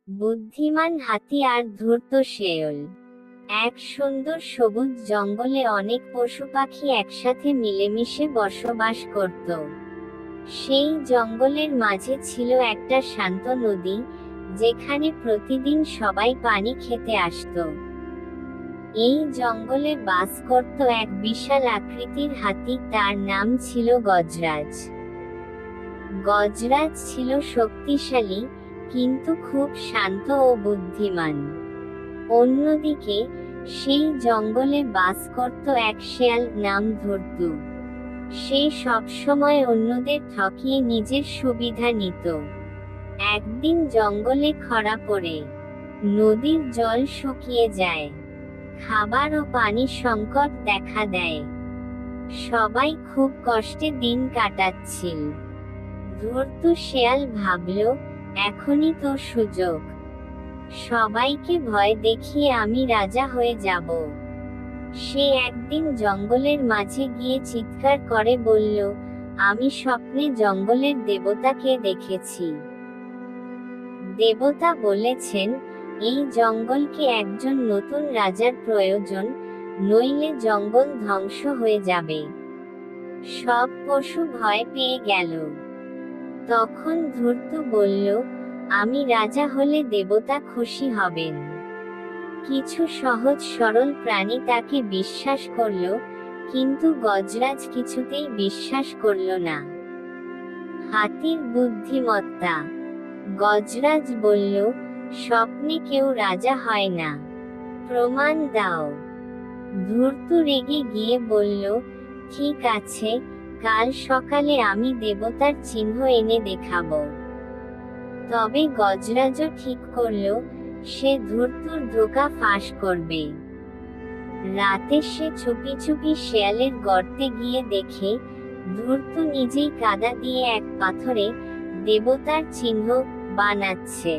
বুদ্ধিমান হাতি আর ধূর্ত শেয়াল। এক সুন্দর সবুজ জঙ্গলে অনেক পশু পাখি একসাথে মিলেমিশে বসবাস করত। সেই জঙ্গলের মাঝে ছিল একটা শান্ত নদী, যেখানে প্রতিদিন সবাই পানি খেতে আসতো। এই জঙ্গলে বাস করত এক বিশাল আকৃতির হাতি, তার নাম ছিল গজরাজ। গজরাজ ছিল শক্তিশালী, কিন্তু খুব শান্ত ও বুদ্ধিমান। অন্যদিকে সেই জঙ্গলে বাস করত এক শেয়াল, নাম ধূর্ত। সে সবসময় অন্যদের ঠকিয়ে নিজের সুবিধা নিত। একদিন জঙ্গলে খরা পড়ে নদীর জল শুকিয়ে যায়, খাবার ও পানির সংকট দেখা দেয়। সবাই খুব কষ্টে দিন কাটাচ্ছিল। ধূর্ত শেয়াল ভাবল, এখনই তো সুযোগ, সবাইকে ভয় দেখিয়ে আমি রাজা হয়ে যাব। সে একদিন জঙ্গলের মাঝে গিয়ে চিৎকার করে বলল, আমি স্বপ্নে জঙ্গলের দেবতাকে দেখেছি। দেবতা বলেছেন, এই জঙ্গলকে একজন নতুন রাজার প্রয়োজন, নইলে জঙ্গল ধ্বংস হয়ে যাবে। সব পশু ভয় পেয়ে গেল। তখন ধূর্ত বলল, আমি রাজা হলে দেবতা খুশি হবেন। কিছু সহজ সরল প্রাণী তাকে বিশ্বাস করল, কিন্তু গজরাজ কিছুতেই বিশ্বাস করল না। হাতির বুদ্ধিমত্তা। গজরাজ বলল, স্বপ্নে কেউ রাজা হয় না, প্রমাণ দাও। ধূর্ত রেগে গিয়ে বলল, ঠিক আছে, কাল সকালে আমি দেবতার চিহ্ন এনে দেখাবো। তবে গজরাজও ঠিক করল, সে ধূর্তর ধোঁকা ফাঁস করবে। রাতে সে চুপি চুপি শেয়ালের গর্তে গিয়ে দেখে, ধূর্ত নিজেই কাদা দিয়ে এক পাথরে দেবতার চিহ্ন বানাচ্ছে।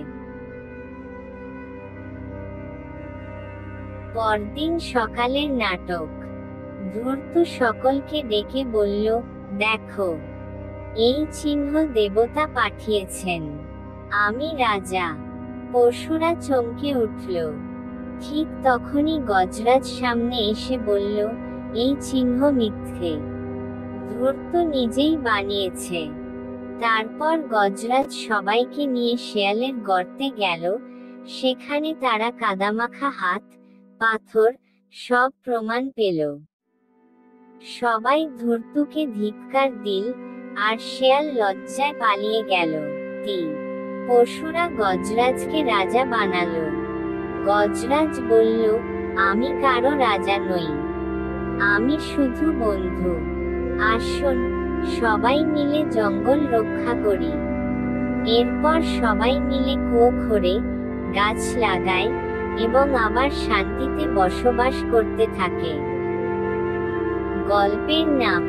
পরদিন সকালের নাটক। ধূর্ত সকলকে ডেকে বলল, দেখো, এই চিহ্ন দেবতা পাঠিয়েছেন, আমি রাজা। পশুরা চমকে উঠল। ঠিক তখনই গজরাজ সামনে এসে বলল, এই চিহ্ন মিথ্যে, ধূর্ত নিজেই বানিয়েছে। তারপর গজরাজ সবাইকে নিয়ে শেয়ালের গর্তে গেল। সেখানে তারা কাদামাখা হাত, পাথর, সব প্রমাণ পেল। সবাই ধূর্তকে ধিক্কার দিল, আর শেয়াল লজ্জায় পালিয়ে গেল। পশুরা গজরাজকে রাজা বানালো। গজরাজ বলল, আমি কারো রাজা নই, আমি শুধু বন্ধু। আসুন, সবাই মিলে জঙ্গল রক্ষা করি। এরপর সবাই মিলে কুয়ো খোঁড়ে, গাছ লাগায় এবং আবার শান্তিতে বসবাস করতে থাকে। গল্পের নাম